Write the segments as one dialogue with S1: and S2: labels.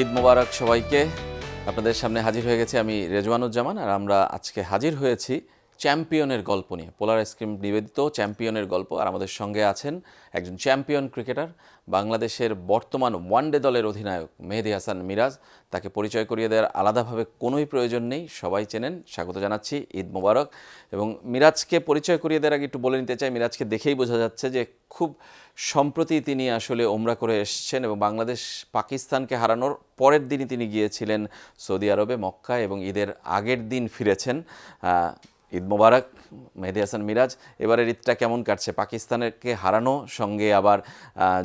S1: ঈদ মোবারক সবাইকে। আপনাদের সামনে হাজির হয়ে গেছি আমি রেজওয়ানুজ্জামান, আর আমরা আজকে হাজির হয়েছি চ্যাম্পিয়নের গল্প নিয়ে। পোলার আইসক্রিম নিবেদিত চ্যাম্পিয়নের গল্প। আর আমাদের সঙ্গে আছেন একজন চ্যাম্পিয়ন ক্রিকেটার, বাংলাদেশের বর্তমান ওয়ানডে দলের অধিনায়ক মেহেদী হাসান মিরাজ। তাকে পরিচয় করিয়ে দেওয়ার আলাদাভাবে কোনোই প্রয়োজন নেই, সবাই চেনেন। স্বাগত জানাচ্ছি, ঈদ মোবারক। এবং মিরাজকে পরিচয় করিয়ে দেওয়ার আগে একটু বলে নিতে চাই, মিরাজকে দেখেই বোঝা যাচ্ছে যে খুব সম্প্রতি তিনি আসলে ওমরা করে এসেছেন, এবং বাংলাদেশ পাকিস্তানকে হারানোর পরের দিনই তিনি গিয়েছিলেন সৌদি আরবে মক্কায়, এবং ঈদের আগের দিন ফিরেছেন। ঈদ মোবারক মেহেদী হাসান মিরাজ। এবারের ঈদটা কেমন কাটছে? পাকিস্তানকে হারানো, সঙ্গে আবার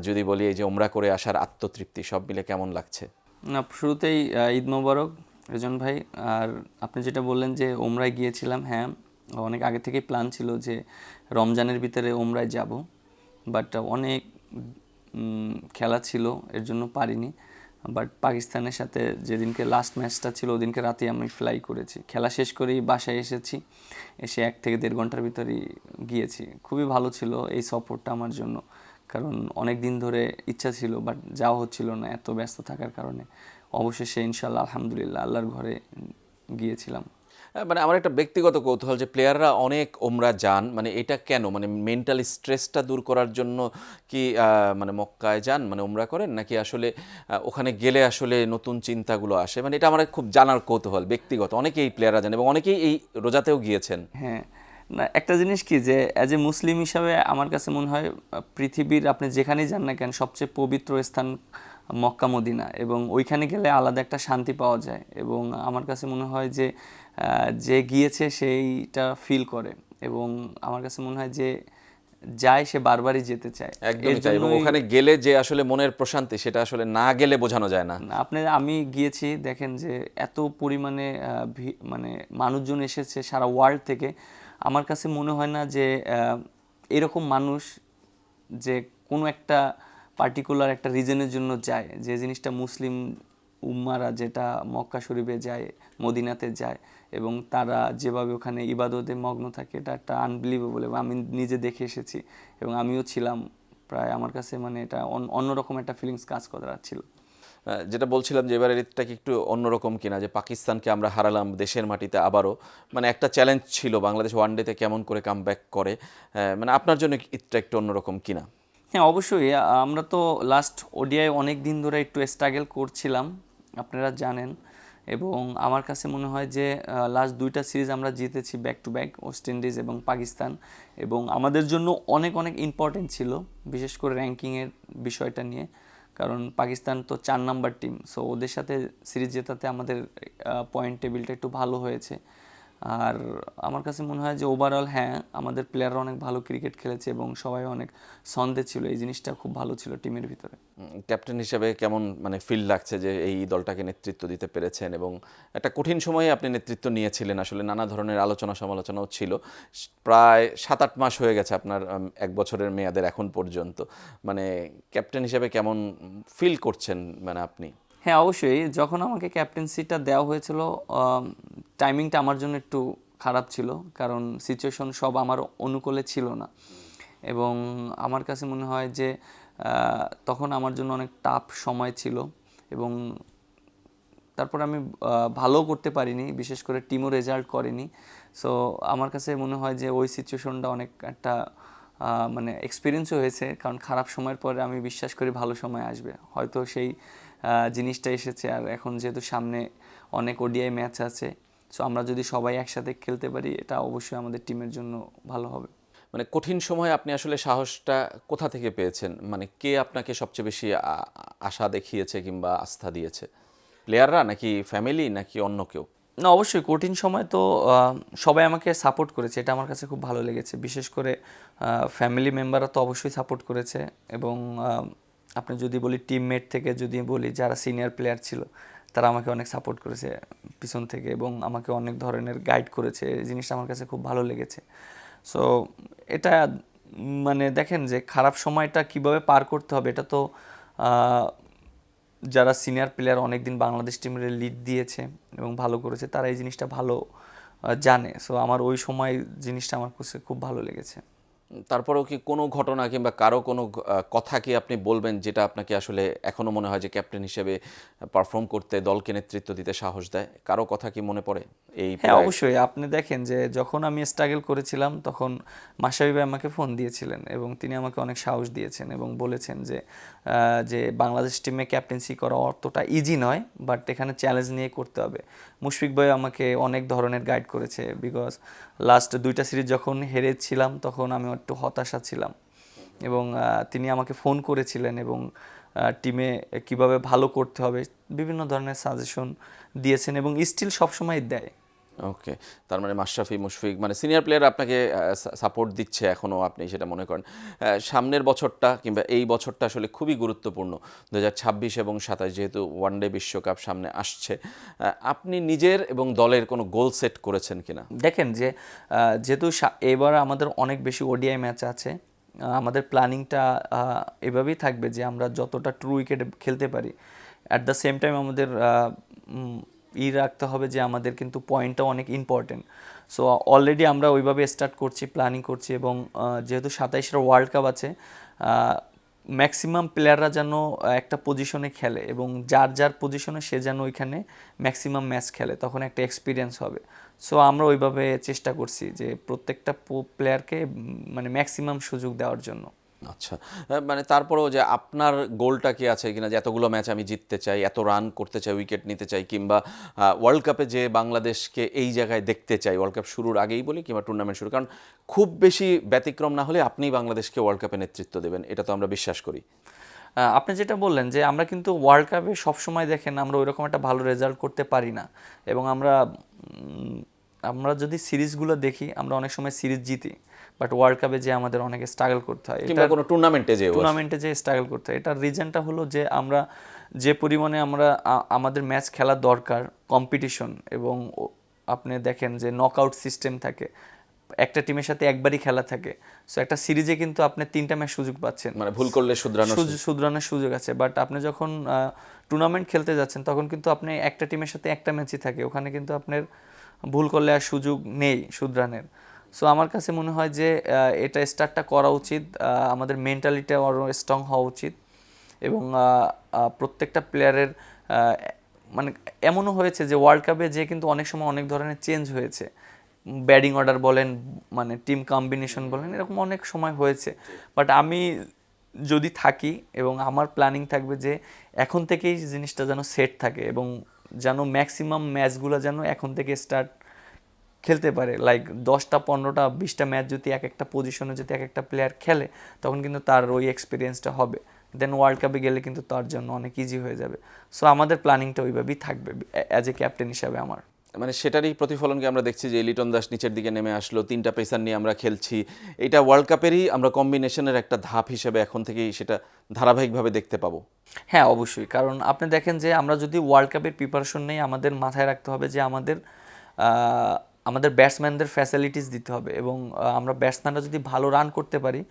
S1: যদি বলি এই যে ওমরা করে আসার আত্মতৃপ্তি, সব মিলে কেমন লাগছে?
S2: না, শুরুতেই ঈদ মোবারক রেজন ভাই। আর আপনি যেটা বললেন যে ওমরায় গিয়েছিলাম, হ্যাঁ অনেক আগে থেকেই প্ল্যান ছিল যে রমজানের ভিতরে ওমরায় যাব, বাট অনেক খেলা ছিল, এর জন্য পারিনি। বাট পাকিস্তানের সাথে যেদিনকে লাস্ট ম্যাচটা ছিল ওদিনকে রাতে আমি ফ্লাই করেছি, খেলা শেষ করেই বাসায় এসেছি, এসে 1 থেকে 1.5 ঘন্টার ভিতরেই গিয়েছি। খুবই ভালো ছিল এই সফরটা আমার জন্য, কারণ অনেক দিন ধরে ইচ্ছা ছিল বাট যাওয়া হচ্ছিল না এত ব্যস্ত থাকার কারণে। অবশেষে ইনশাল্লাহ আলহামদুলিল্লাহ আল্লাহর ঘরে গিয়েছিলাম।
S1: মানে আমার একটা ব্যক্তিগত কৌতূহল যে প্লেয়াররা অনেক ওমরা যান, মানে এটা কেন? মানে মেন্টাল স্ট্রেসটা দূর করার জন্য কি মানে মক্কায় যান, মানে ওমরা করেন, নাকি আসলে ওখানে গেলে আসলে নতুন চিন্তাগুলো আসে? মানে এটা আমার খুব জানার কৌতূহল ব্যক্তিগত। অনেকেই প্লেয়াররা যান এবং অনেকেই এই রোজাতেও গিয়েছেন।
S2: হ্যাঁ, না একটা জিনিস কি যে অ্যাজ এ মুসলিম হিসাবে আমার কাছে মনে হয় পৃথিবীর আপনি যেখানেই যান না কেন সবচেয়ে পবিত্র স্থান মক্কা মদিনা, এবং ওইখানে গেলে আলাদা একটা শান্তি পাওয়া যায়। এবং আমার কাছে মনে হয় যে যে গিয়েছে সেইটা ফিল করে, এবং আমার কাছে মনে হয় যে যায় সে বারবারই যেতে চায়।
S1: একদমই তাই। এবং ওখানে গেলে যে আসলে মনের প্রশান্তি, সেটা আসলে না গেলে বোঝানো যায় না।
S2: আমি গিয়েছি, দেখেন যে এত পরিমাণে মানে মানুষজন এসেছে সারা ওয়ার্ল্ড থেকে। আমার কাছে মনে হয় না যে এরকম মানুষ যে কোনো একটা পার্টিকুলার একটা রিজনের জন্য যায়, যে জিনিসটা মুসলিম উম্মারা যেটা মক্কা শরীফে যায়, মদিনাতে যায়, এবং তারা যেভাবে ওখানে ইবাদতে মগ্ন থাকে, এটা একটা আনবিলিভেবল। এবং আমি নিজে দেখে এসেছি এবং আমিও ছিলাম প্রায়, আমার কাছে মানে এটা অন্যরকম একটা ফিলিংস কাজ করাচ্ছিল।
S1: যেটা বলছিলাম যে এবারের ঈদটা কি একটু অন্যরকম কিনা, যে পাকিস্তানকে আমরা হারালাম দেশের মাটিতে আবারও, মানে একটা চ্যালেঞ্জ ছিল বাংলাদেশ ওয়ানডেতে কেমন করে কামব্যাক করে। মানে আপনার জন্য ঈদটা একটু অন্যরকম কিনা?
S2: হ্যাঁ অবশ্যই, আমরা তো লাস্ট ওডিআই অনেক দিন ধরে একটু স্ট্রাগল করছিলাম, আপনারা জানেন। এবং আমার কাছে মনে হয় যে লাস্ট 2টা সিরিজ আমরা জিতেছি back to back, West Indies এবং পাকিস্তান, এবং আমাদের জন্য অনেক অনেক ইম্পর্টেন্ট ছিল, বিশেষ করে র্যাঙ্কিংয়ের বিষয়টা নিয়ে। কারণ পাকিস্তান তো 4 নাম্বার টিম, সো ওদের সাথে সিরিজ জেতাতে আমাদের পয়েন্ট টেবিলটা একটু ভালো হয়েছে। আর আমার কাছে মনে হয় যে ওভারঅল হ্যাঁ আমাদের প্লেয়াররা অনেক ভালো ক্রিকেট খেলেছে এবং সবাই অনেক ছন্দে ছিল, এই জিনিসটা খুব ভালো ছিল টিমের ভিতরে।
S1: ক্যাপ্টেন হিসেবে কেমন মানে ফিল লাগছে যে এই দলটাকে নেতৃত্ব দিতে পেরেছেন? এবং একটা কঠিন সময়ে আপনি নেতৃত্ব নিয়েছিলেন, আসলে নানা ধরনের আলোচনা সমালোচনাও ছিল। প্রায় 7-8 মাস হয়ে গেছে আপনার 1 বছরের মেয়াদের এখন পর্যন্ত। মানে ক্যাপ্টেন হিসেবে কেমন ফিল করছেন মানে আপনি?
S2: হ্যাঁ অবশ্যই, যখন আমাকে ক্যাপ্টেন্সিটা দেওয়া হয়েছিল টাইমিংটা আমার জন্য একটু খারাপ ছিল, কারণ সিচুয়েশন সব আমার অনুকূলে ছিল না। এবং আমার কাছে মনে হয় যে তখন আমার জন্য অনেক টাফ সময় ছিল, এবং তারপর আমি ভালো করতে পারিনি, বিশেষ করে টিমও রেজাল্ট করেনি। সো আমার কাছে মনে হয় যে ওই সিচুয়েশনটা অনেক একটা মানে এক্সপিরিয়েন্সও হয়েছে, কারণ খারাপ সময়ের পরে আমি বিশ্বাস করি ভালো সময় আসবে, হয়তো সেই জিনিসটা এসেছে। আর এখন যেহেতু সামনে অনেক ওডিআই ম্যাচ আছে, সো আমরা যদি সবাই একসাথে খেলতে পারি এটা অবশ্যই আমাদের টিমের জন্য ভালো হবে।
S1: মানে কঠিন সময়ে আপনি আসলে সাহসটা কোথা থেকে পেয়েছেন? মানে কে আপনাকে সবচেয়ে বেশি আশা দেখিয়েছে কিংবা আস্থা দিয়েছে? প্লেয়াররা, নাকি ফ্যামিলি, নাকি অন্য কেউ?
S2: না অবশ্যই কঠিন সময় তো সবাই আমাকে সাপোর্ট করেছে, এটা আমার কাছে খুব ভালো লেগেছে। বিশেষ করে ফ্যামিলি মেম্বাররা তো অবশ্যই সাপোর্ট করেছে, এবং আপনি যদি বলি টিমমেট থেকে যদি বলি যারা সিনিয়র প্লেয়ার ছিল তারা আমাকে অনেক সাপোর্ট করেছে পিছন থেকে, এবং আমাকে অনেক ধরনের গাইড করেছে। এই জিনিসটা আমার কাছে খুব ভালো লেগেছে। সো এটা মানে দেখেন যে খারাপ সময়টা কিভাবে পার করতে হবে, এটা তো যারা সিনিয়র প্লেয়ার অনেকদিন বাংলাদেশ টিমের লিড দিয়েছে এবং ভালো করেছে তারা এই জিনিসটা ভালো জানে। সো আমার ওই সময় জিনিসটা আমার কাছে খুব ভালো লেগেছে।
S1: তারপরেও কি কোনো ঘটনা কিংবা কারো কোনো কথা কি আপনি বলবেন যেটা আপনাকে আসলে এখনো মনে হয় যে ক্যাপ্টেন হিসেবে পারফর্ম করতে, দলকে নেতৃত্ব দিতে সাহস দেয়? কারো কথা কি মনে পড়ে এই
S2: হ্যাঁ, অবশ্যই। আপনি দেখেন যে যখন আমি স্ট্রাগল করেছিলাম তখন মাশরাফি ভাই আমাকে ফোন দিয়েছিলেন এবং তিনি আমাকে অনেক সাহস দিয়েছেন এবং বলেছেন যে যে বাংলাদেশ টিমে ক্যাপ্টেন্সি করা অতটা ইজি নয়, বাট এখানে চ্যালেঞ্জ নিয়ে করতে হবে। মুশফিক ভাই আমাকে অনেক ধরনের গাইড করেছে, বিকজ লাস্ট 2টা সিরিজ যখন হেরেছিলাম তখন আমি একটু হতাশা ছিলাম এবং তিনি আমাকে ফোন করেছিলেন এবং টিমে কিভাবে ভালো করতে হবে বিভিন্ন ধরনের সাজেশন দিয়েছেন এবং স্টিল সবসময় দেয়।
S1: ওকে, তার মানে মাশরাফি, মুশফিক মানে সিনিয়র প্লেয়ার আপনাকে সাপোর্ট দিচ্ছে এখনও, আপনি সেটা মনে করেন। সামনের বছরটা কিংবা এই বছরটা আসলে খুবই গুরুত্বপূর্ণ, 2026 এবং 27 যেহেতু ওয়ানডে বিশ্বকাপ সামনে আসছে, আপনি নিজের এবং দলের কোনো গোল সেট করেছেন কিনা?
S2: দেখেন যে যেহেতু এবার আমাদের অনেক বেশি ওডিআই ম্যাচ আছে, আমাদের প্ল্যানিংটা এভাবেই থাকবে যে আমরা যতটা ট্রু উইকেটে খেলতে পারি, অ্যাট দ্য সেম টাইম আমাদের রাখতে হবে যে আমাদের কিন্তু পয়েন্টটাও অনেক ইম্পর্টেন্ট। সো অলরেডি আমরা ওইভাবে স্টার্ট করছি, প্ল্যানিং করছি এবং যেহেতু 27-এর ওয়ার্ল্ড কাপ আছে, ম্যাক্সিমাম প্লেয়াররা যেন একটা পজিশনে খেলে এবং যার যার পজিশনে সে যেন ওইখানে ম্যাক্সিমাম ম্যাচ খেলে, তখন একটা এক্সপিরিয়েন্স হবে। সো আমরা ওইভাবে চেষ্টা করছি যে প্রত্যেকটা প্লেয়ারকে মানে ম্যাক্সিমাম সুযোগ দেওয়ার জন্য।
S1: আচ্ছা, মানে তারপরেও যে আপনার গোলটা কি আছে কিনা, যে এতগুলো ম্যাচ আমি জিততে চাই, এত রান করতে চাই, উইকেট নিতে চাই, কিংবা ওয়ার্ল্ড কাপে যে বাংলাদেশকে এই জায়গায় দেখতে চাই, ওয়ার্ল্ড কাপ শুরুর আগেই বলি কিংবা টুর্নামেন্ট শুরু, কারণ খুব বেশি ব্যতিক্রম না হলে আপনিই বাংলাদেশকে ওয়ার্ল্ড কাপে নেতৃত্ব দেবেন, এটা তো আমরা বিশ্বাস করি।
S2: আপনি যেটা বললেন যে আমরা কিন্তু ওয়ার্ল্ড কাপে সবসময় দেখেন আমরা ওইরকম একটা ভালো রেজাল্ট করতে পারি না এবং আমরা যদি সিরিজগুলো দেখি আমরা অনেক সময় সিরিজ জিতি, বাট ওয়ার্ল্ড কাপে যে আমাদের অনেক স্ট্রাগল করতে হয়,
S1: কিংবা কোনো টুর্নামেন্টে
S2: যে স্ট্রাগল করতে হয়, এটার রিজনটা হলো যে আমরা যে পরিমাণে আমাদের ম্যাচ খেলা দরকার, কম্পিটিশন, এবং আপনি দেখেন যে নকআউট সিস্টেম থাকে, একটা টিমের সাথে একবারই খেলা থাকে। সো একটা সিরিজে কিন্তু আপনি 3টা ম্যাচ সুযোগ পাচ্ছেন,
S1: মানে ভুল করলে
S2: শুধরানোর সুযোগ আছে, বাট আপনি যখন টুর্নামেন্ট খেলতে যাচ্ছেন তখন কিন্তু আপনি একটা টিমের সাথে একটা ম্যাচই থাকে, ওখানে কিন্তু আপনার ভুল করলে আর সুযোগ নেই শুধরানোর। সো আমার কাছে মনে হয় যে এটা স্টার্টটা করা উচিত, আমাদের মেন্টালিটি আরও স্ট্রং হওয়া উচিত এবং প্রত্যেকটা প্লেয়ারের মানে এমনও হয়েছে যে ওয়ার্ল্ড কাপে যে কিন্তু অনেক সময় অনেক ধরনের চেঞ্জ হয়েছে, ব্যাটিং অর্ডার বলেন, মানে টিম কম্বিনেশন বলেন, এরকম অনেক সময় হয়েছে। বাট আমি যদি থাকি এবং আমার প্ল্যানিং থাকবে যে এখন থেকেই জিনিসটা যেন সেট থাকে এবং যেন ম্যাক্সিমাম ম্যাচগুলো যেন এখন থেকে স্টার্ট খেলতে পারে, লাইক 10টা 15টা 20টা ম্যাচ যদি এক একটা পজিশনে যদি এক একটা প্লেয়ার খেলে তখন কিন্তু তার ওই এক্সপিরিয়েন্সটা হবে, দেন ওয়ার্ল্ড কাপে গেলে কিন্তু তার জন্য অনেক ইজি হয়ে যাবে। সো আমাদের প্ল্যানিংটা ওইভাবেই থাকবে অ্যাজ এ ক্যাপ্টেন হিসাবে আমার।
S1: মানে সেটারই প্রতিফলনকে আমরা দেখছি যে লিটন দাস নিচের দিকে নেমে আসলো, 3টা পেসার নিয়ে আমরা খেলছি, এটা ওয়ার্ল্ড কাপেরই আমরা কম্বিনেশনের একটা ধাপ হিসেবে এখন থেকেই সেটা ধারাবাহিকভাবে দেখতে পাবো।
S2: হ্যাঁ, অবশ্যই, কারণ আপনি দেখেন যে আমরা যদি ওয়ার্ল্ড কাপের প্রিপারেশন নেই, আমাদের মাথায় রাখতে হবে যে আমাদের ব্যাটসম্যানদের ফ্যাসিলিটিস দিতে হবে এবং আমরা ব্যাটসম্যানরা যদি ভালো রান করতে পারি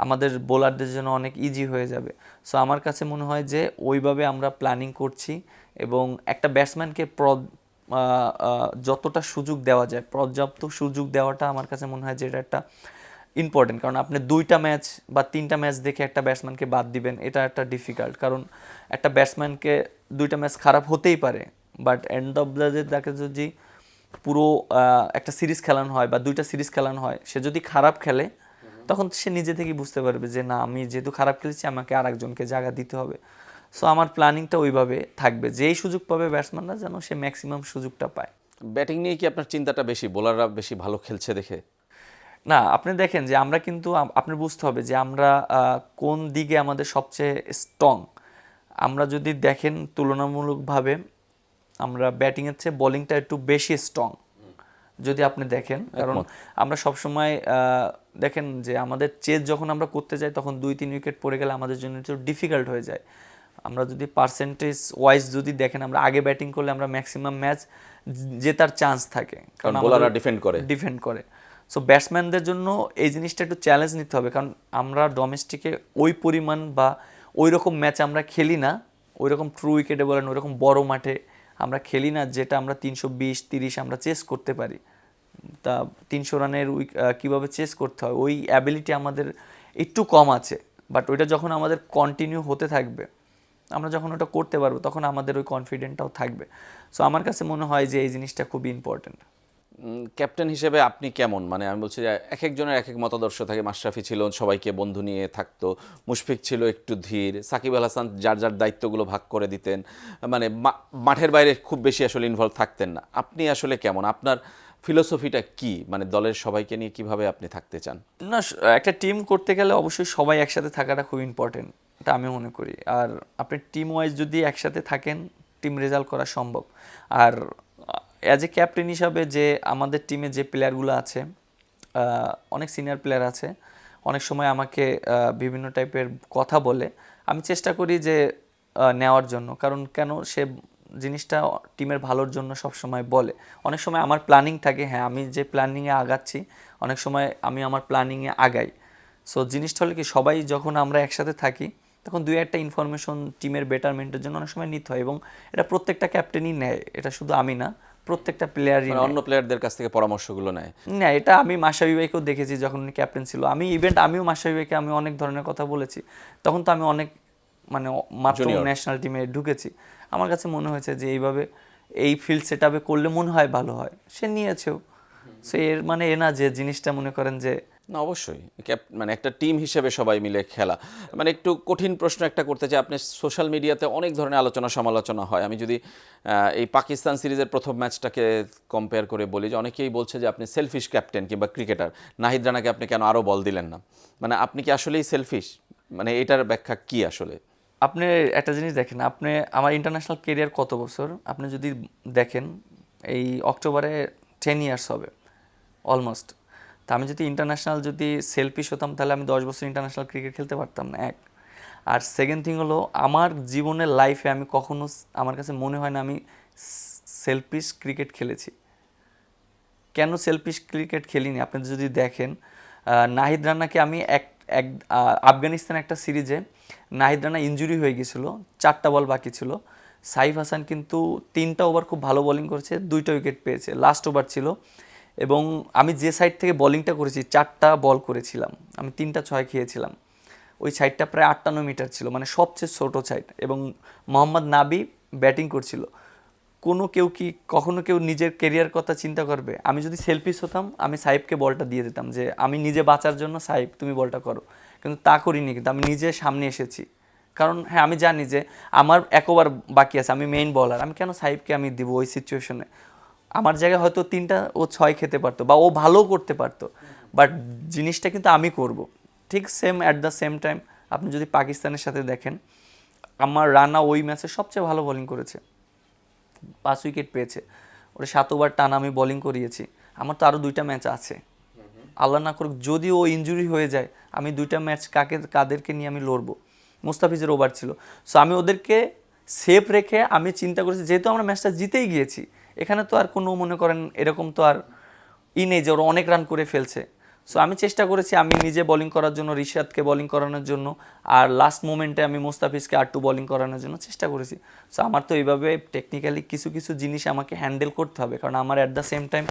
S2: আমাদের বোলারদের জন্য অনেক ইজি হয়ে যাবে। সো আমার কাছে মনে হয় যে ওইভাবে আমরা প্ল্যানিং করছি এবং একটা ব্যাটসম্যানকে যতটা সুযোগ দেওয়া যায় পর্যাপ্ত সুযোগ দেওয়াটা আমার কাছে মনে হয় যে এটা একটা ইম্পর্টেন্ট, কারণ আপনি 2টা ম্যাচ বা 3টা ম্যাচ দেখে একটা ব্যাটসম্যানকে বাদ দিবেন, এটা একটা ডিফিকাল্ট, কারণ একটা ব্যাটসম্যানকে 2টা ম্যাচ খারাপ হতেই পারে, but end of the day তাকে যদি পুরো একটা সিরিজ খেলানো হয় বা 2টা সিরিজ খেলানো হয়, সে যদি খারাপ খেলে তখন সে নিজে থেকেই বুঝতে পারবে যে না, আমি যেহেতু খারাপ খেলেছি আমাকে আরেকজনকে জায়গা দিতে হবে। সো আমার প্ল্যানিংটা ওইভাবে থাকবে, যেই সুযোগ পাবে ব্যাটসম্যানরা যেন সে ম্যাক্সিমাম সুযোগটা পায়।
S1: ব্যাটিং নিয়ে কি আপনার চিন্তাটা বেশি, বোলাররা বেশি ভালো খেলছে দেখে?
S2: না, আপনি দেখেন যে আমরা কিন্তু আপনার বুঝতে হবে যে আমরা কোন দিকে আমাদের সবচেয়ে স্ট্রং। আমরা যদি দেখেন তুলনামূলকভাবে আমরা ব্যাটিংয়ের চেয়ে বোলিংটা একটু বেশি স্ট্রং যদি আপনি দেখেন, কারণ আমরা সবসময় দেখেন যে আমাদের চেজ যখন আমরা করতে যাই তখন 2-3 উইকেট পড়ে গেলে আমাদের জন্য একটু ডিফিকাল্ট হয়ে যায়। আমরা যদি পার্সেন্টেজ ওয়াইজ যদি দেখেন আমরা আগে ব্যাটিং করলে আমরা ম্যাক্সিমাম ম্যাচ জেতার চান্স থাকে,
S1: কারণ বোলাররা ডিফেন্ড করে।
S2: সো ব্যাটসম্যানদের জন্য এই জিনিসটা একটু চ্যালেঞ্জ নিতে হবে, কারণ আমরা ডোমেস্টিকে ওই পরিমাণ বা ওই রকম ম্যাচ আমরা খেলি না, ওই রকম ট্রু উইকেটে বলেন ওই রকম বড় মাঠে আমরা খেলি না যেটা আমরা 320-30 আমরা চেস করতে পারি। তা 300 রানের কীভাবে চেস করতে হয় ওই অ্যাবিলিটি আমাদের একটু কম আছে, বাট ওইটা যখন আমাদের কন্টিনিউ হতে থাকবে, আমরা যখন ওটা করতে পারবো তখন আমাদের ওই কনফিডেন্টটাও থাকবে। সো আমার কাছে মনে হয় যে এই জিনিসটা খুবই ইম্পর্টেন্ট।
S1: ক্যাপ্টেন হিসেবে আপনি কেমন, মানে আমি বলছি যে এক একজনের এক এক মতাদর্শ থাকে। মাশরাফি ছিল সবাইকে বন্ধু নিয়ে থাকতো, মুশফিক ছিল একটু ধীর, সাকিব আল হাসান যার যার দায়িত্বগুলো ভাগ করে দিতেন, মানে মাঠের বাইরে খুব বেশি আসলে ইনভলভ থাকতেন না। আপনি আসলে কেমন, আপনার ফিলোসফিটা কি, মানে দলের সবাইকে নিয়ে কিভাবে আপনি থাকতে চান?
S2: না, একটা টিম করতে গেলে অবশ্যই সবাই একসাথে থাকাটা খুব ইম্পর্টেন্ট, এটা আমি মনে করি। আর আপনি টিম ওয়াইজ যদি একসাথে থাকেন, টিম রেজাল্ট করা সম্ভব। আর অ্যাজ এ ক্যাপ্টেন হিসাবে যে আমাদের টিমে যে প্লেয়ারগুলো আছে, অনেক সিনিয়র প্লেয়ার আছে, অনেক সময় আমাকে বিভিন্ন টাইপের কথা বলে, আমি চেষ্টা করি যে নেওয়ার জন্য। কারণ কেন, সে জিনিসটা টিমের ভালোর জন্য সব সময় বলে। অনেক সময় আমার প্ল্যানিং থাকে, হ্যাঁ আমি যে প্ল্যানিংয়ে আগাচ্ছি, অনেক সময় আমি আমার প্ল্যানিংয়ে আগাই। সো জিনিসটা হলো কি, সবাই যখন আমরা একসাথে থাকি তখন দুই একটা ইনফরমেশন টিমের বেটারমেন্টের জন্য অনেক সময় নিতে হয়, এবং এটা প্রত্যেকটা ক্যাপ্টেনই নেয়, এটা শুধু আমি না, প্রত্যেকটা প্লেয়ারই
S1: মানে অন্য প্লেয়ারদের কাছ থেকে পরামর্শগুলো নেয়।
S2: না। এটা আমি মাশরাফি ভাইকেও দেখেছি যখন উনি ক্যাপ্টেন ছিল, আমিও মাশরাফি ভাইকে আমি অনেক ধরনের কথা বলেছি, তখন তো আমি অনেক মানে মাত্র ন্যাশনাল টিমে ঢুকেছি। আমার কাছে মনে হয়েছে যে এইভাবে এই ফিল্ড সেট আপে করলে মনে হয় ভালো হয়, সে নিয়েছেও। সো এর মানে এ না যে জিনিসটা মনে করেন যে
S1: না, অবশ্যই মানে একটা টিম হিসেবে সবাই মিলে খেলা। মানে একটু কঠিন প্রশ্ন একটা করতে চাই, আপনি সোশ্যাল মিডিয়াতে অনেক ধরনের আলোচনা সমালোচনা হয়। আমি যদি এই পাকিস্তান সিরিজের প্রথম ম্যাচটাকে কম্পেয়ার করে বলি, যে অনেকেই বলছে যে আপনি সেলফিশ ক্যাপ্টেন কিংবা ক্রিকেটার, নাহিদ রানাকে আপনি কেন আরও বল দিলেন না, মানে আপনি কি আসলেই সেলফিশ, মানে এটার ব্যাখ্যা কি আসলে?
S2: আপনি একটা জিনিস দেখেন, আপনি আমার ইন্টারন্যাশনাল কেরিয়ার কত বছর আপনি যদি দেখেন, এই অক্টোবরে 10 ইয়ার্স হবে অলমোস্ট। তা আমি যদি ইন্টারন্যাশনাল যদি সেলফিশ হতাম, তাহলে আমি 10 বছর ইন্টারন্যাশনাল ক্রিকেট খেলতে পারতাম না, এক। আর সেকেন্ড থিং হলো, আমার জীবনের লাইফে আমি কখনো, আমার কাছে মনে হয় না আমি সেলফিশ ক্রিকেট খেলেছি। কেন সেলফিশ ক্রিকেট খেলিনি, আপনি যদি দেখেন, নাহিদ রানাকে আমি আফগানিস্তান একটা সিরিজে নাহিদ রানা ইনজুরি হয়ে গেছিল, 4টা বল বাকি ছিল, সাইফ হাসান কিন্তু 3টা ওভার খুব ভালো বোলিং করেছে, 2টা উইকেট পেয়েছে, লাস্ট ওভার ছিল। এবং আমি যে সাইড থেকে বোলিংটা করেছি, 4টা বল করেছিলাম, আমি 3টা 6 খেয়েছিলাম। ওই সাইডটা প্রায় 58 মিটার ছিল, মানে সবচেয়ে ছোটো সাইড, এবং মোহাম্মদ নাবি ব্যাটিং করছিল। কখনো কেউ নিজের কেরিয়ার কথা চিন্তা করবে? আমি যদি সেলফিশ হতাম, আমি সাইফকে বলটা দিয়ে দিতাম যে আমি নিজে বাঁচার জন্য, সাইফ তুমি বলটা করো, কিন্তু তা করিনি। কিন্তু আমি নিজে সামনে এসেছি, কারণ হ্যাঁ আমি জানি যে আমার 1 ওভার বাকি আছে, আমি মেইন বলার, আমি কেন সাইফকে আমি দিব ওই সিচুয়েশনে? আমার জায়গায় হয়তো 3টা ও 6 খেতে পারতো, বা ও ভালো করতে পারতো, বাট জিনিসটা কিন্তু আমি করব। ঠিক same at the same time আপনি যদি পাকিস্তানের সাথে দেখেন, আমার রানা ওই ম্যাচে সবচেয়ে ভালো বোলিং করেছে, 5 উইকেট পেয়েছে, ওটা 7 ওভার টানা আমি বোলিং করিয়েছি। আমার তো আরও 2টা ম্যাচ আছে, আল্লাহ না করুক যদি ও ইনজুরি হয়ে যায়, আমি 2টা ম্যাচ কাদেরকে নিয়ে আমি লড়বো? মুস্তাফিজের ওভার ছিল। সো আমি ওদেরকে সেফ রেখে আমি চিন্তা করেছি, যেহেতু আমরা ম্যাচটা জিতেই গিয়েছি, এখানে তো আর কোনো মনে করেন এরকম তো আর নেই যে ওরা অনেক রান করে ফেলছে। সো আমি চেষ্টা করেছি আমি নিজে বোলিং করার জন্য, রিশাদকে বোলিং করানোর জন্য, আর লাস্ট মোমেন্টে আমি মুস্তাফিজকে আর 2 বোলিং করানোর জন্য চেষ্টা করেছি। সো আমার তো এইভাবে টেকনিক্যালি কিছু কিছু জিনিস আমাকে হ্যান্ডেল করতে হবে, কারণ আমার অ্যাট দ্য সেম টাইম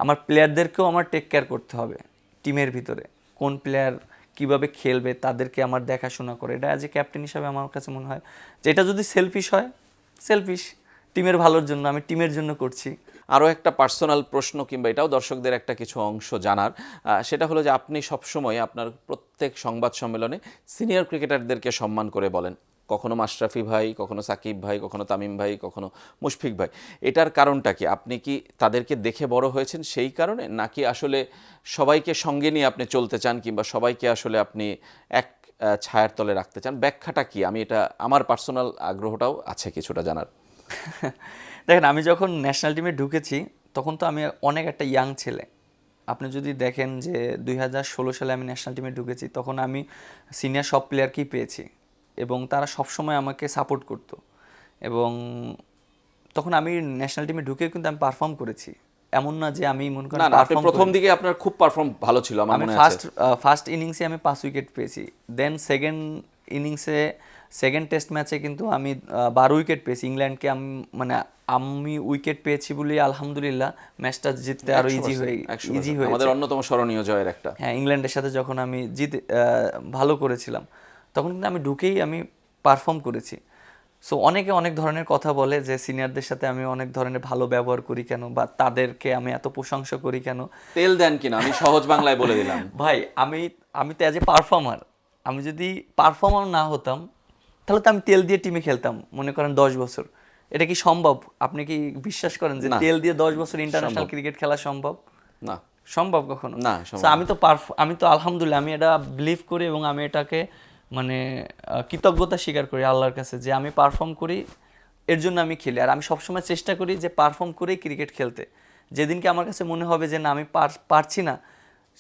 S2: আমার প্লেয়ারদেরকেও আমার টেক কেয়ার করতে হবে। টিমের ভিতরে কোন প্লেয়ার কীভাবে খেলবে তাদেরকে আমার দেখাশোনা করে, এটা অ্যাজ এ ক্যাপ্টেন হিসাবে আমার কাছে মনে হয় যে এটা যদি সেলফিশ হয়, সেলফিশ, টিমের ভালোর জন্য, আমি টিমের জন্য করছি।
S1: আরও একটা পার্সোনাল প্রশ্ন, কিংবা এটাও দর্শকদের একটা কিছু অংশ জানার, সেটা হলো যে আপনি সবসময় আপনার প্রত্যেক সংবাদ সম্মেলনে সিনিয়র ক্রিকেটারদেরকে সম্মান করে বলেন, কখনো মাশরাফি ভাই, কখনো সাকিব ভাই, কখনো তামিম ভাই, কখনো মুশফিক ভাই। এটার কারণটা কি? আপনি কি তাদেরকে দেখে বড় হয়েছেন সেই কারণে, নাকি আসলে সবাইকে সঙ্গে নিয়ে আপনি চলতে চান, কিংবা সবাইকে আসলে আপনি এক ছায়ার তলে রাখতে চান? ব্যাখ্যাটা কি? আমি এটা, আমার পার্সোনাল আগ্রহটাও আছে কিছুটা জানার।
S2: দেখেন, আমি যখন ন্যাশনাল টিমে ঢুকেছি তখন তো আমি অনেক একটা ইয়াং ছেলে। আপনি যদি দেখেন যে 2016 সালে আমি ন্যাশনাল টিমে ঢুকেছি, তখন আমি সিনিয়র সব প্লেয়ারকেই পেয়েছি, এবং তারা সবসময় আমাকে সাপোর্ট করতো। এবং তখন আমি ন্যাশনাল টিমে ঢুকে কিন্তু আমি পারফর্ম করেছি, এমন না যে আমি মনে করি
S1: না, আপনি প্রথম দিকে আপনার খুব পারফর্ম ভালো ছিল আমার মনে আছে।
S2: ফার্স্ট ইনিংসে আমি 5 উইকেট পেয়েছি, দেন সেকেন্ড ইনিংসে সেকেন্ড টেস্ট ম্যাচে কিন্তু আমি 12 উইকেট পেয়েছি ইংল্যান্ডকে। আমি উইকেট পেয়েছি বলে আলহামদুলিল্লাহ ম্যাচটা জিততে আরো ইজি
S1: 100%
S2: হয়েছে।
S1: আমাদের অন্যতম স্মরণীয় জয়ের একটা।
S2: হ্যাঁ, ইংল্যান্ডের সাথে যখন আমি ভালো করেছিলাম তখন কিন্তু আমি ঢুকেই আমি পারফর্ম করেছি। সো অনেকে অনেক ধরনের কথা বলে যে সিনিয়রদের সাথে আমি অনেক ধরনের ভালো ব্যবহার করি কেন, বা তাদেরকে আমি এত প্রশংসা করি কেন।
S1: তেল দেন কিনা আমি সহজ বাংলায় বলে দিলাম।
S2: ভাই আমি তো অ্যাজ এ পারফর্মার, আমি যদি পারফর্মার না হতাম তাহলে তো আমি তেল দিয়ে টিমে খেলতাম মনে করেন 10 বছর। এটা কি সম্ভব? আপনি কি বিশ্বাস করেন যে
S1: না।
S2: তেল দিয়ে 10 বছর ইন্টারন্যাশনাল ক্রিকেট খেলা সম্ভব?
S1: না,
S2: সম্ভব কখনো
S1: না,
S2: So, আমি তো আলহামদুলিল্লাহ আমি এটা বিলিভ করি এবং আমি এটাকে মানে কৃতজ্ঞতা স্বীকার করি আল্লাহর কাছে যে আমি পারফর্ম করি, এর জন্য আমি খেলি। আর আমি সবসময় চেষ্টা করি যে পারফর্ম করেই ক্রিকেট খেলতে। যেদিনকে আমার কাছে মনে হবে যে না আমি পারছি না,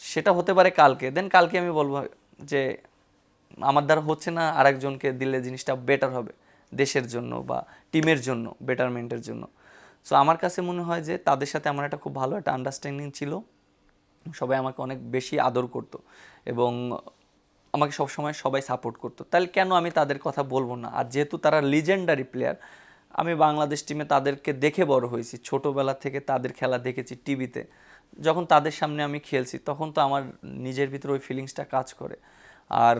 S2: সেটা হতে পারে কালকে আমি বলবো যে আমার দ্বারা হচ্ছে না, আরেকজনকে দিলে জিনিসটা বেটার হবে দেশের জন্য বা টিমের জন্য, বেটারমেন্টের জন্য। সো আমার কাছে মনে হয় যে তাদের সাথে আমার একটা খুব ভালো একটা আন্ডারস্ট্যান্ডিং ছিল। সবাই আমাকে অনেক বেশি আদর করতো এবং আমাকে সবসময় সবাই সাপোর্ট করতো। তাহলে কেন আমি তাদের কথা বলবো না? আর যেহেতু তারা লিজেন্ডারি প্লেয়ার, আমি বাংলাদেশ টিমে তাদেরকে দেখে বড় হয়েছি, ছোটোবেলা থেকে তাদের খেলা দেখেছি টিভিতে। যখন তাদের সামনে আমি খেলছি তখন তো আমার নিজের ভিতরে ওই ফিলিংসটা কাজ করে। আর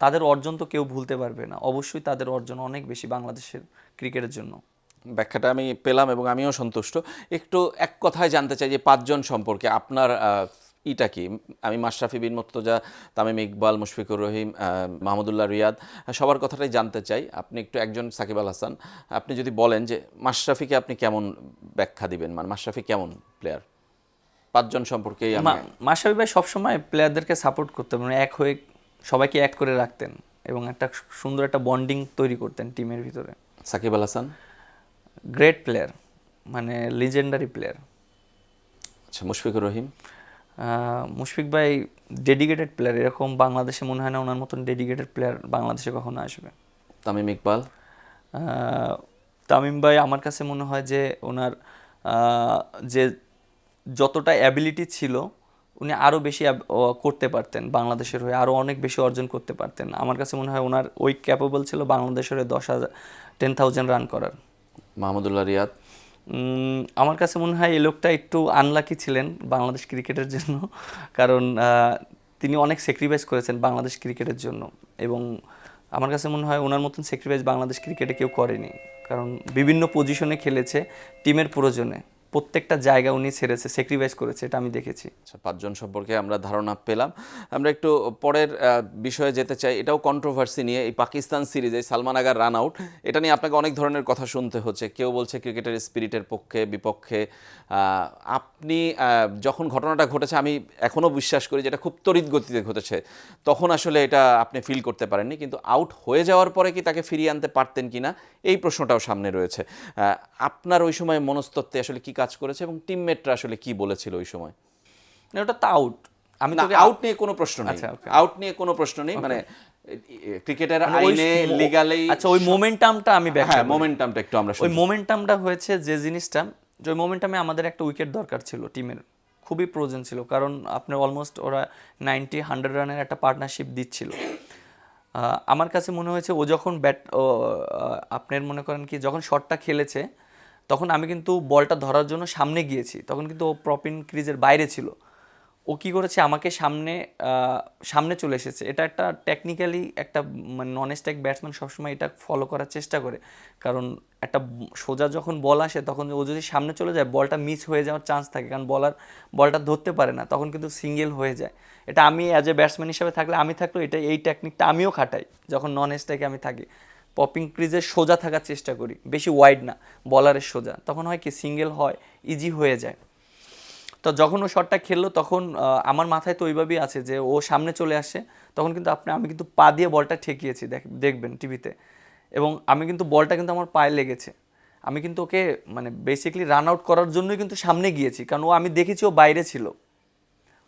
S2: তাদের অর্জন তো কেউ ভুলতে পারবে না, অবশ্যই তাদের অর্জন অনেক বেশি বাংলাদেশের ক্রিকেটের জন্য।
S1: ব্যাখ্যাটা আমি পেলাম এবং আমিও সন্তুষ্ট। একটু এক কথায় জানতে চাই যে 5 জন সম্পর্কে আপনার ইটা কি? আমি মাশরাফি বিন মুর্তজা, তামিম ইকবাল, মুশফিকুর রহিম, মাহমুদুল্লাহ রিয়াদ, সবার কথাটাই জানতে চাই। আপনি একটু একজন সাকিব আল হাসান, আপনি যদি বলেন যে মাশরাফিকে আপনি কেমন ব্যাখ্যা দিবেন, মানে মাশরাফি কেমন প্লেয়ার? 5 জন সম্পর্কেই আমি
S2: মাশরাফি ভাই সবসময় প্লেয়ারদেরকে সাপোর্ট করতেন, মানে এক হয়ে সবাইকে এক করে রাখতেন এবং একটা সুন্দর একটা বন্ডিং তৈরি করতেন টিমের ভিতরে।
S1: সাকিব আল হাসান
S2: গ্রেট প্লেয়ার, মানে লিজেন্ডারি প্লেয়ার।
S1: আচ্ছা, মুশফিকুর রহিম?
S2: মুশফিক ভাই ডেডিকেটেড প্লেয়ার, এরকম বাংলাদেশে মনে হয় না ওনার মতন ডেডিকেটেড প্লেয়ার বাংলাদেশে কখনো আসবে।
S1: তামিম ইকবাল?
S2: তামিম ভাই আমার কাছে মনে হয় যে ওনার যে যতটা অ্যাবিলিটি ছিল উনি আরও বেশি করতে পারতেন, বাংলাদেশের হয়ে আরও অনেক বেশি অর্জন করতে পারতেন। আমার কাছে মনে হয় ওনার ওই ক্যাপেবল ছিল বাংলাদেশের হয়ে 10,000 রান করার।
S1: মাহমুদুল্লাহ রিয়াদ?
S2: আমার কাছে মনে হয় এই লোকটা একটু আনলাকি ছিলেন বাংলাদেশ ক্রিকেটের জন্য, কারণ তিনি অনেক স্যাক্রিফাইস করেছেন বাংলাদেশ ক্রিকেটের জন্য এবং আমার কাছে মনে হয় ওনার মতন স্যাক্রিফাইস বাংলাদেশ ক্রিকেটে কেউ করেনি, কারণ বিভিন্ন পজিশনে খেলেছে টিমের প্রয়োজনে, প্রত্যেকটা জায়গা উনি ছেড়েছে, স্যাক্রিফাইস করেছে, এটা আমি দেখেছি।
S1: আচ্ছা, 5 জন সম্পর্কে আমরা ধারণা পেলাম। আমরা একটু পরের বিষয়ে যেতে চাই। এটাও কন্ট্রোভার্সি নিয়ে, এই পাকিস্তান সিরিজে সালমান আগার রান আউট, এটা নিয়ে আপনাকে অনেক ধরনের কথা শুনতে হচ্ছে। কেউ বলছে ক্রিকেটের স্পিরিটের পক্ষে বিপক্ষে। আপনি যখন ঘটনাটা ঘটেছে, আমি এখনও বিশ্বাস করি যে এটা খুব তড়িৎ গতিতে ঘটেছে, তখন আসলে এটা আপনি ফিল করতে পারেননি, কিন্তু আউট হয়ে যাওয়ার পরে কি তাকে ফিরিয়ে আনতে পারতেন কিনা এই প্রশ্নটাও সামনে রয়েছে। আপনার ওই সময় মনস্তত্ত্বে আসলে কি কাজ করেছে এবং টিমমেটরা আসলে কি বলেছিল ওই সময়?
S2: না, ওটা তো আউট। আমি তো
S1: আউট নিয়ে কোনো প্রশ্ন নেই, আউট নিয়ে কোনো প্রশ্ন নেই, মানে ক্রিকেটের আইনে লিগ্যালি।
S2: আচ্ছা, ওই মোমেন্টামটা আমি
S1: হ্যাঁ, মোমেন্টামটা একটু আমরা
S2: ওই মোমেন্টামটা হয়েছে যে জিনিসটা, যে ওই মোমেন্টামে আমাদের একটা উইকেট দরকার ছিল, টিমের খুবই প্রয়োজন ছিল, কারণ আপনার অলমোস্ট ওরা 90-100 রানের একটা পার্টনারশিপ দিচ্ছিল। আমার কাছে মনে হয়েছে ও যখন আপনার মনে করেন কি যখন শটটা খেলেছে তখন আমি কিন্তু বলটা ধরার জন্য সামনে গিয়েছি, তখন কিন্তু ও প্রপিন ক্রিজের বাইরে ছিল। ও কী করেছে, আমাকে সামনে চলে এসেছে। এটা একটা টেকনিক্যালি একটা মানে নন স্ট্রাইক ব্যাটসম্যান সবসময় এটা ফলো করার চেষ্টা করে, কারণ একটা সোজা যখন বল আসে তখন ও যদি সামনে চলে যায় বলটা মিস হয়ে যাওয়ার চান্স থাকে, কারণ বলটা ধরতে পারে না, তখন কিন্তু সিঙ্গেল হয়ে যায়। এটা আমি অ্যাজ এ ব্যাটসম্যান হিসেবে আমি থাকলেও এই টেকনিকটা আমিও খাটাই যখন নন স্ট্রাইকে আমি থাকি। পপিং ক্রিজে সোজা থাকার চেষ্টা করি, বেশি ওয়াইড না, বলারের সোজা, তখন হয় কি সিঙ্গেল হয়, ইজি হয়ে যায়। তো যখন ও শটটা খেললো তখন আমার মাথায় তো ওইভাবেই আছে যে ও সামনে চলে আসে, তখন কিন্তু আমি কিন্তু পা দিয়ে বলটা ঠেকিয়েছি, দেখবেন টিভিতে, এবং আমি কিন্তু বলটা কিন্তু আমার পায়ে লেগেছে। আমি কিন্তু ওকে মানে বেসিক্যালি রান আউট করার জন্যই কিন্তু সামনে গিয়েছি, কারণ আমি দেখেছি ও বাইরে ছিল,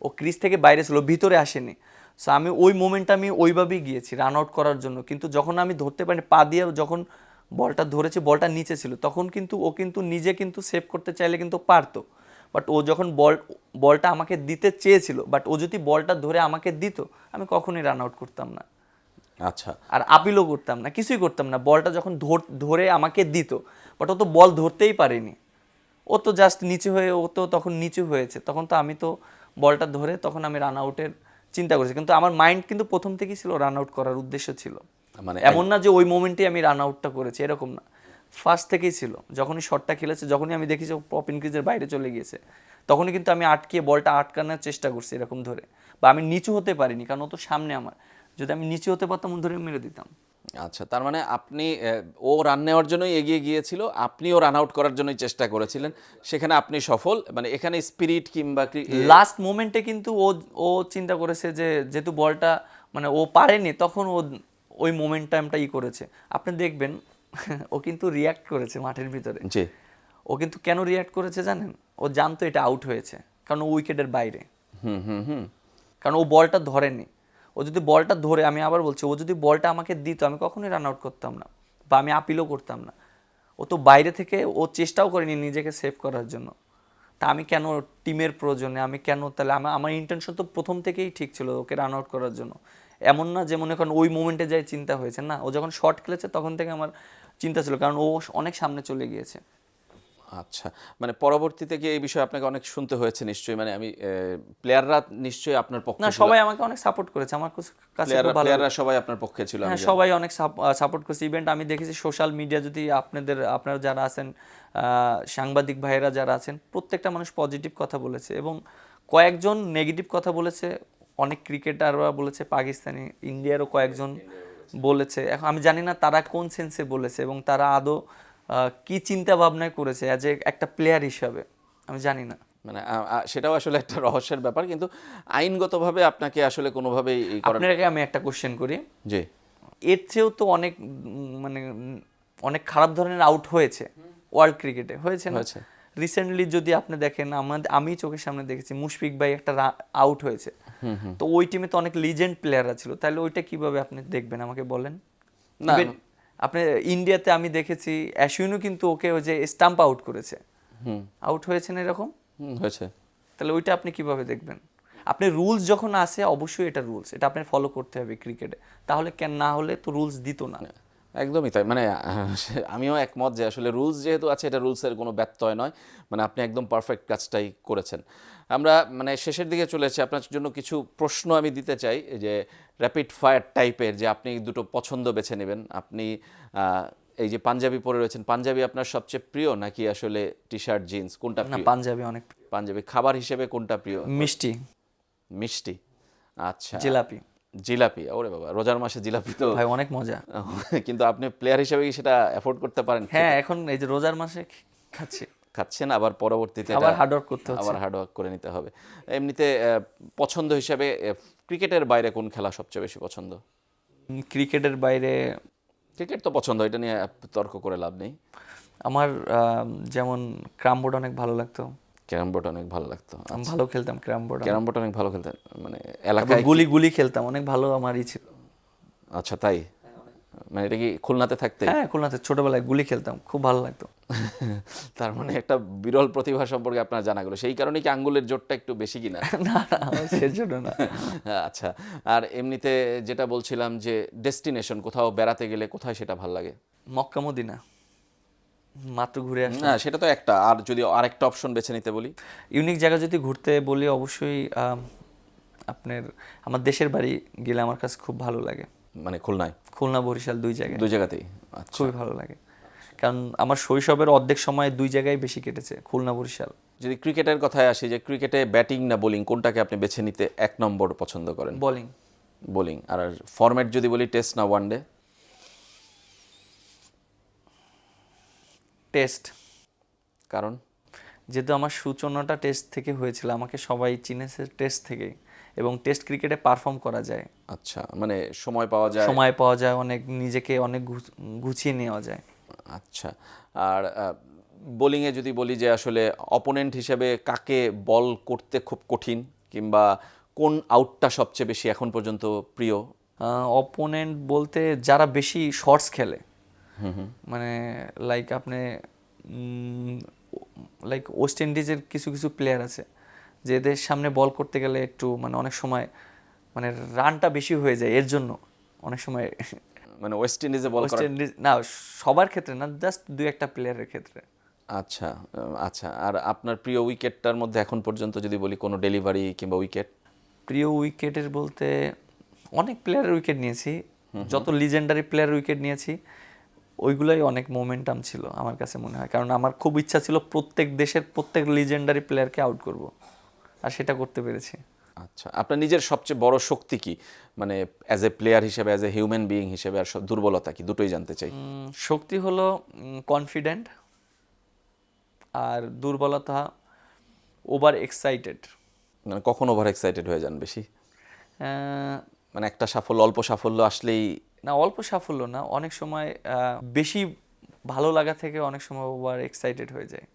S2: ও ক্রিজ থেকে বাইরে ছিল, ভিতরে আসেনি। সো আমি ওই মোমেন্টটা আমি ওইভাবেই গিয়েছি রান আউট করার জন্য, কিন্তু যখন আমি ধরতে পারিনি, পা দিয়ে যখন বলটা ধরেছে বলটা নিচে ছিল, তখন কিন্তু ও কিন্তু নিজে কিন্তু সেভ করতে চাইলে কিন্তু পারতো, বাট ও যখন বলটা আমাকে দিতে চেয়েছিল, বাট ও যদি বলটা ধরে আমাকে দিত আমি কখনোই রান আউট করতাম না।
S1: আচ্ছা,
S2: আর আপিলও করতাম না, কিছুই করতাম না। বলটা যখন ধরে আমাকে দিত, বাট ও তো বল ধরতেই পারেনি, ও তো জাস্ট নিচু হয়ে, ও তো তখন নিচু হয়েছে, তখন তো আমি তো বলটা ধরে তখন আমি রান আউটের চিন্তা করেছি, কিন্তু আমার মাইন্ড কিন্তু প্রথম থেকেই ছিল রান আউট করার উদ্দেশ্য ছিল।
S1: মানে
S2: এমন না যে ওই মোমেন্টে আমি রান আউটটা করেছি, এরকম না, ফার্স্ট থেকেই ছিল। যখনই শটটা খেলেছে, যখনই আমি দেখেছি পপ ইনক্রিজের বাইরে চলে গিয়েছে, তখনই কিন্তু আমি আটকিয়ে বলটা আটকানোর চেষ্টা করছি এরকম ধরে, বা আমি নিচু হতে পারিনি কারণ ও তো সামনে আমার, যদি আমি নিচু হতে পারতাম ও ধরে মেরে দিতাম।
S1: আচ্ছা, তার মানে আপনি ও রান নেওয়ার জন্যই এগিয়ে গিয়েছিল, আপনিও রান আউট করার জন্যই চেষ্টা করেছিলেন, সেখানে আপনি সফল। মানে এখানে স্পিরিট কিংবা
S2: লাস্ট মোমেন্টে কিন্তু ও ও চিন্তা করেছে যে যেহেতু বলটা মানে ও পারেনি, তখন ও ওই মোমেন্ট টাইমটা করেছে। আপনি দেখবেন ও কিন্তু রিয়্যাক্ট করেছে মাঠের ভিতরে।
S1: জি,
S2: ও কিন্তু কেন রিয়্যাক্ট করেছে জানেন? ও জানতো এটা আউট হয়েছে, কারণ ও উইকেটের বাইরে,
S1: হুম হুম হুম,
S2: কারণ ও বলটা ধরেনি। ও যদি বলটা ধরে, আমি আবার বলছি, ও যদি বলটা আমাকে দিত, আমি কখনোই রান আউট করতাম না, বা আমি আপিলও করতাম না। ও তো বাইরে থেকে ও চেষ্টাও করেনি নিজেকে সেভ করার জন্য। তা আমি কেন টিমের প্রয়োজনে, আমি কেন, তাহলে আমার ইন্টেনশন তো প্রথম থেকেই ঠিক ছিল ওকে রান আউট করার জন্য। এমন না যে মনে করেন ওই মোমেন্টে যাই চিন্তা হয়েছে, না, ও যখন শট খেলেছে তখন থেকে আমার চিন্তা ছিল, কারণ ও অনেক সামনে চলে গিয়েছে।
S1: আচ্ছা, মানে পরবর্তীতে গিয়ে এই বিষয়ে আপনাকে অনেক শুনতে হয়েছে নিশ্চয়ই, মানে আমি প্লেয়াররা নিশ্চয়ই আপনার পক্ষে
S2: না,
S1: ছিল,
S2: সবাই আমাকে অনেক সাপোর্ট করেছে, আমার কাছে খুব ভালো।
S1: প্লেয়াররা সবাই আপনার পক্ষে ছিল, আমি
S2: হ্যাঁ,
S1: জানি।
S2: সবাই অনেক সাপোর্ট করছে। ইভেন্ট আমি দেখেছি সোশ্যাল মিডিয়া, যদি আপনারা যারা আছেন, সাংবাদিক ভাইয়েরা যারা আছেন, প্রত্যেকটা মানুষ পজিটিভ কথা বলেছে, এবং কয়েকজন নেগেটিভ কথা বলেছে। অনেক ক্রিকেটাররা বলেছে, পাকিস্তানি, ইন্ডিয়ারও কয়েকজন বলেছে। এখন আমি জানি না তারা কোন সেন্সে বলেছে, এবং তারা আদৌ কি চিন্তা ভাবনায় করেছে অ্যাজ এ একটা প্লেয়ার হিসাবে, আমি জানি না।
S1: মানে সেটাও আসলে একটা রহস্যের ব্যাপার, কিন্তু আইনগতভাবে আপনাকে আসলে কোনোভাবেই
S2: আপনাকে আমি একটা কোশ্চেন করি,
S1: জি,
S2: এর চেয়েও তো অনেক মানে অনেক খারাপ ধরনের আউট হয়েছে ওয়ার্ল্ড ক্রিকেটে, হয়েছে না?
S1: হয়েছে।
S2: রিসেন্টলি যদি আপনি দেখেন, আমি চোখের সামনে দেখেছি মুশফিক ভাই একটা আউট হয়েছে, তো ওই টিমে তো অনেক লিজেন্ড প্লেয়াররা ছিল, তাহলে ওইটা কিভাবে আপনি দেখবেন আমাকে বলেন?
S1: না,
S2: Even আপনি ইন্ডিয়াতে আমি দেখেছি অ্যাশুইনও কিন্তু ওকে ওই যে স্টাম্প আউট করেছে, আউট হয়েছে না এরকম,
S1: হয়েছে।
S2: তাহলে ওইটা আপনি কিভাবে দেখবেন? আপনি রুলস যখন আসে, অবশ্যই এটা রুলস, এটা আপনার ফলো করতে হবে ক্রিকেটে, তাহলে কেন না হলে তো রুলস দিত না।
S1: একদমই তাই, মানে আমিও একমত যে আসলে রুলস যেহেতু আছে, এটা রুলসের কোনো ব্যত্যয় নয়, মানে আপনি একদম পারফেক্ট কাজটাই করেছেন। আমরা মানে শেষের দিকে চলে এসেছি, আপনার জন্য কিছু প্রশ্ন আমি দিতে চাই, যে র্যাপিড ফায়ার টাইপের, যে আপনি দুটো পছন্দ বেছে নেবেন। আপনি এই যে পাঞ্জাবি পরে রয়েছেন, পাঞ্জাবি আপনার সবচেয়ে প্রিয় নাকি আসলে টি শার্ট জিন্স, কোনটা
S2: না,
S1: প্রিয়?
S2: পাঞ্জাবি অনেক।
S1: পাঞ্জাবি। খাবার হিসেবে কোনটা প্রিয়?
S2: মিষ্টি,
S1: মিষ্টি। আচ্ছা,
S2: জিলাপি।
S1: জিলাপি, ওরে বাবা, রোজার মাসে জিলাপি তো
S2: ভাই অনেক মজা।
S1: কিন্তু আপনি প্লেয়ার হিসেবে কি সেটা অ্যাফোর্ড করতে পারেন?
S2: হ্যাঁ, এখন এই যে রোজার মাসে খাচ্ছি,
S1: খাচ্ছেন, আবার পরবর্তীতে
S2: আবার হার্ড ওয়ার্ক করতে হচ্ছে।
S1: আবার হার্ড ওয়ার্ক করে নিতে হবে। এমনিতে পছন্দ হিসাবে ক্রিকেটের বাইরে কোন খেলা সবচেয়ে বেশি পছন্দ?
S2: ক্রিকেটের বাইরে
S1: ক্রিকেট তো পছন্দ, এটা নিয়ে তর্ক করে লাভ নেই।
S2: আমার যেমন ক্যারাম বোর্ড অনেক ভালো লাগতো,
S1: ক্যারাম বোর্ড অনেক ভালো লাগতো।
S2: আমি ভালো খেলতাম ক্যারাম বোর্ড।
S1: ক্যারাম বোর্ড অনেক ভালো খেলতেন, মানে
S2: তারপর
S1: এলাকায়
S2: গুলি গুলি খেলতাম, অনেক ভালো আমারই ছিল।
S1: আচ্ছা, তাই? মানে এটা কি খুলনাতে থাকতে?
S2: হ্যাঁ, খুলনাতে ছোটবেলায় গুলি খেলতাম, খুব ভালো লাগতো।
S1: তার মানে একটা বিরল প্রতিভা সম্পর্কে আপনার জানা গেলো, সেই কারণে কি আঙ্গুলের জোরটা একটু বেশি কিনা?
S2: না না, সেজন্য না।
S1: আচ্ছা, আর এমনিতে যেটা বলছিলাম যে ডেস্টিনেশন, কোথাও বেড়াতে গেলে কোথায় সেটা ভালো লাগে?
S2: মক্কা মদিনা, মাত্র ঘুরে আসলাম।
S1: না, সেটা তো একটা, আর যদি আরেকটা অপশন বেছে নিতে বলি?
S2: ইউনিক জায়গা যদি ঘুরতে বলি, অবশ্যই আপনার আমার দেশের বাড়ি গেলে আমার কাছে খুব ভালো লাগে।
S1: মানে খুলনায়?
S2: খুলনা বরিশাল দুই জায়গায়,
S1: দুই জায়গাতেই? আচ্ছা,
S2: খুবই ভালো লাগে, কারণ আমার শৈশবের অর্ধেক সময় দুই জায়গায় বেশি কেটেছে, খুলনা বরিশাল।
S1: যদি ক্রিকেটের কথায় আসি, যে ক্রিকেটে ব্যাটিং না বোলিং, কোনটাকে আপনি বেছে নিতে এক নম্বর পছন্দ করেন?
S2: বোলিং।
S1: বোলিং। আর ফরম্যাট যদি বলি, টেস্ট না ওয়ানডে?
S2: টেস্ট।
S1: কারণ?
S2: যেহেতু আমার সূচনাটা টেস্ট থেকে হয়েছিল, আমাকে সবাই চিনেছে টেস্ট থেকেই, এবং টেস্ট ক্রিকেটে পারফর্ম করা যায়।
S1: আচ্ছা, মানে সময় পাওয়া যায়,
S2: সময় পাওয়া যায়, অনেক নিজেকে অনেক গুছিয়ে নেওয়া যায়।
S1: আচ্ছা, আর বোলিংয়ে যদি বলি, যে আসলে অপোনেন্ট হিসেবে কাকে বল করতে খুব কঠিন, কিংবা কোন আউটটা সবচেয়ে বেশি এখন পর্যন্ত প্রিয়?
S2: অপোনেন্ট বলতে যারা বেশি শর্টস খেলে, মানে লাইক আপনি লাইক ওয়েস্ট ইন্ডিজের কিছু কিছু প্লেয়ার আছে, যে এদের সামনে বল করতে গেলে একটু মানে অনেক সময় মানে রানটা বেশি হয়ে যায়, এর জন্য অনেক সময়
S1: মানে ওয়েস্ট ইন্ডিজে বল
S2: ওয়েস্ট
S1: করা।
S2: ইন্ডিজ না, সবার ক্ষেত্রে না, জাস্ট দুই একটা প্লেয়ারের ক্ষেত্রে।
S1: আচ্ছা আচ্ছা, আর আপনার প্রিয় উইকেটটার মধ্যে এখন পর্যন্ত যদি বলি কোনো ডেলিভারি কিংবা উইকেট?
S2: প্রিয় উইকেটের বলতে অনেক প্লেয়ারের উইকেট নিয়েছি, যত লিজেন্ডারি প্লেয়ারের উইকেট নিয়েছি ওইগুলোই অনেক মোমেন্টাম ছিল আমার কাছে মনে হয়, কারণ আমার খুব ইচ্ছা ছিল প্রত্যেক দেশের প্রত্যেক লিজেন্ডারি প্লেয়ারকে আউট করব, আর সেটা করতে পেরেছি।
S1: আচ্ছা, আপনার নিজের সবচেয়ে বড় শক্তি কি, মানে অ্যাজ এ প্লেয়ার হিসেবে, অ্যাজ এ হিউম্যান বিইং হিসেবে, আর দুর্বলতা কি, দুটোই জানতে চাই।
S2: শক্তি হলো কনফিডেন্ট, আর দুর্বলতা ওভার এক্সাইটেড।
S1: মানে কখন ওভার এক্সাইটেড হয়ে যান বেশি? মানে একটা সাফল্য, অল্প সাফল্য আসলেই?
S2: না, অল্প সাফল্য না, অনেক সময় বেশি ভালো লাগা থেকে অনেক সময় ওভার এক্সাইটেড হয়ে যায়,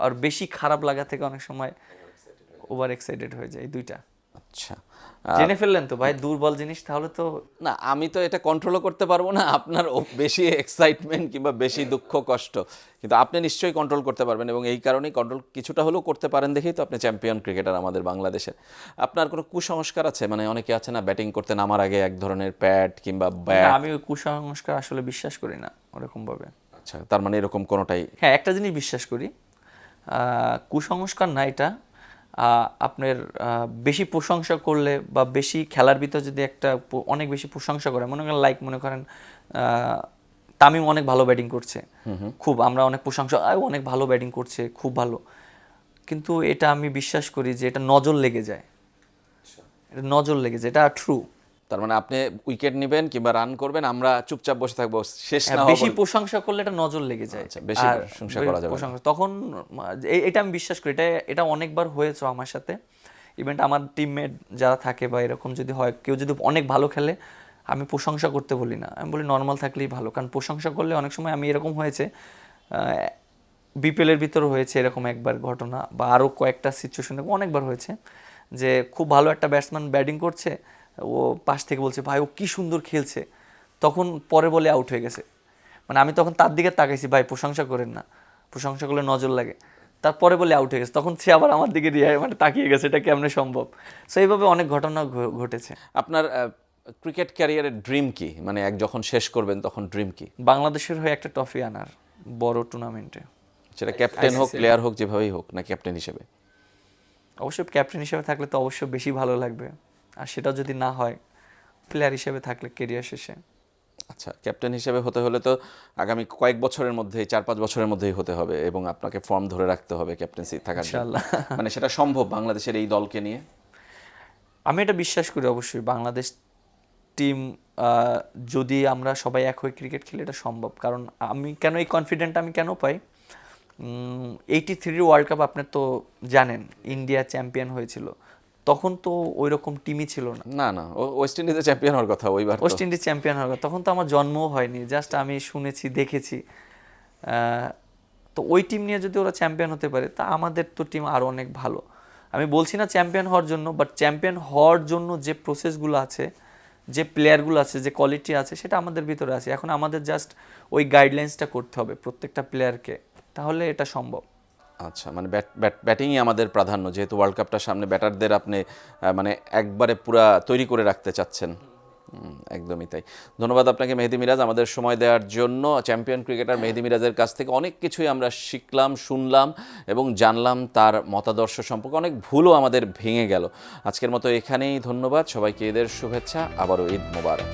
S2: আর বেশি খারাপ লাগা থেকে অনেক সময় ওভার এক্সাইটেড হয়ে যায়, এই দুইটা।
S1: আচ্ছা,
S2: জেনে ফেললেন তো ভাই দুর্বল জিনিস, তাহলে তো
S1: না আমি তো এটা কন্ট্রোলও করতে পারবো না, আপনার বেশি এক্সাইটমেন্ট কিংবা বেশি দুঃখ কষ্ট, কিন্তু আপনি নিশ্চয়ই কন্ট্রোল করতে পারবেন, এবং এই কারণেই কন্ট্রোল কিছুটা হলেও করতে পারেন দেখেই তো আপনি চ্যাম্পিয়ন ক্রিকেটার আমাদের বাংলাদেশের। আপনার কোনো কুসংস্কার আছে, মানে অনেকে আছে না ব্যাটিং করতে নামার আগে এক ধরনের প্যাড কিংবা
S2: না,
S1: ব্যাট?
S2: আমি ওই কুসংস্কার আসলে বিশ্বাস করি না ওরকম ভাবে।
S1: আচ্ছা, তার মানে এরকম কোনোটাই?
S2: হ্যাঁ, একটা জিনিস বিশ্বাস করি, কুসংস্কার না এটা, আপনার বেশি প্রশংসা করলে বা বেশি খেলার ভিতর যদি একটা অনেক বেশি প্রশংসা করে, মনে করেন মনে করেন তামিম অনেক ভালো ব্যাটিং করছে, খুব আমরা অনেক প্রশংসা, অনেক ভালো ব্যাটিং করছে, খুব ভালো, কিন্তু এটা আমি বিশ্বাস করি যে এটা নজর লেগে যায়, এটা নজর লেগে যায়, এটা ট্রু।
S1: তার মানে আপনি উইকেট নেবেন কিংবা রান করবেন, আমরা চুপচাপ বসে থাকবো, শেষ না হওয়া
S2: বেশি
S1: পর্যন্ত?
S2: প্রশংসা করলে এটা নজর লেগে যায়।
S1: আচ্ছা, বেশি
S2: আর
S1: প্রশংসা করা যাবে না।
S2: প্রশংসা তখন এটা আমি বিশ্বাস করি, এটা অনেকবার হয়েছে আমার সাথে। ইভেন্ট আমার টিমমেট যারা থাকে বা এরকম যদি হয়, কেউ যদি অনেক ভালো খেলে, আমি প্রশংসা করতে বলি না, আমি বলি নর্মাল থাকলেই ভালো, কারণ প্রশংসা করলে অনেক সময় আমি এরকম হয়েছে, বিপিএলের ভিতরে হয়েছে এরকম একবার ঘটনা, বা আরও কয়েকটা সিচুয়েশনে অনেকবার হয়েছে যে খুব ভালো একটা ব্যাটসম্যান ব্যাটিং করছে, ও পাশ থেকে বলছে ভাই ও কি সুন্দর খেলছে, তখন পরে বলে আউট হয়ে গেছে, মানে আমি তখন তার দিকে তাকাইছি, ভাই প্রশংসা করেন না, প্রশংসা করলে নজর লাগে, তারপরে বলে আউট হয়ে গেছে, তখন সে আবার আমার দিকে মানে তাকিয়ে গেছে, এটা কেমনে সম্ভব। সো এইভাবে অনেক ঘটনা ঘটেছে।
S1: আপনার ক্রিকেট ক্যারিয়ারের ড্রিম কি, মানে যখন শেষ করবেন তখন ড্রিম কি?
S2: বাংলাদেশের হয়ে একটা ট্রফি আনার, বড় টুর্নামেন্টে,
S1: সেটা ক্যাপ্টেন হোক, প্লেয়ার হোক, যেভাবেই হোক, না ক্যাপ্টেন হিসেবে?
S2: অবশ্যই ক্যাপ্টেন হিসেবে থাকলে তো অবশ্যই বেশি ভালো লাগবে, আর সেটা যদি না হয় প্লেয়ার হিসেবে থাকলে কেরিয়ার শেষে।
S1: আচ্ছা, ক্যাপ্টেন হিসেবে হতে হলে তো আগামী কয়েক বছরের মধ্যেই, 4-5 বছরের মধ্যেই হতে হবে, এবং আপনাকে ফর্ম ধরে রাখতে হবে ক্যাপ্টেন্সি থাকার জন্য।
S2: ইনশাআল্লাহ।
S1: মানে সেটা সম্ভব বাংলাদেশের এই দলকে নিয়ে?
S2: আমি এটা বিশ্বাস করি, অবশ্যই বাংলাদেশ টিম যদি আমরা সবাই এক হয়ে ক্রিকেট খেলে এটা সম্ভব, কারণ আমি কেন এই কনফিডেন্ট আমি কেন পাই, 83 ওয়ার্ল্ড কাপ আপনি তো জানেন, ইন্ডিয়া চ্যাম্পিয়ন হয়েছিল, তখন তো ওই রকম টিমই ছিল না।
S1: না না, ওয়েস্ট ইন্ডিজে চ্যাম্পিয়ন হওয়ার কথা ওইবার,
S2: ওয়েস্ট ইন্ডিজ চ্যাম্পিয়ন হওয়ার কথা, তখন তো আমার জন্মও হয়নি, জাস্ট আমি শুনেছি, দেখেছি। তো ওই টিম নিয়ে যদি ওরা চ্যাম্পিয়ন হতে পারে, তা আমাদের তো টিম আরও অনেক ভালো। আমি বলছি না চ্যাম্পিয়ন হওয়ার জন্য, বাট চ্যাম্পিয়ন হওয়ার জন্য যে প্রসেসগুলো আছে, যে প্লেয়ারগুলো আছে, যে কোয়ালিটি আছে, সেটা আমাদের ভিতরে আছে। এখন আমাদের জাস্ট ওই গাইডলাইন্সটা করতে হবে প্রত্যেকটা প্লেয়ারকে, তাহলে এটা সম্ভব।
S1: আচ্ছা, মানে ব্যাটিংই আমাদের প্রাধান্য, যেহেতু ওয়ার্ল্ড কাপটা সামনে, ব্যাটারদের আপনি মানে একবারে পুরা তৈরি করে রাখতে চাচ্ছেন। একদমই তাই। ধন্যবাদ আপনাকে মেহেদী মিরাজ, আমাদের সময় দেওয়ার জন্য। চ্যাম্পিয়ন ক্রিকেটার মেহেদী মিরাজের কাছ থেকে অনেক কিছুই আমরা শিখলাম, শুনলাম এবং জানলাম, তার মতাদর্শ সম্পর্কে অনেক ভুলও আমাদের ভেঙে গেল। আজকের মতো এখানেই, ধন্যবাদ সবাইকে, ঈদের শুভেচ্ছা, আবারও ঈদ মোবারক।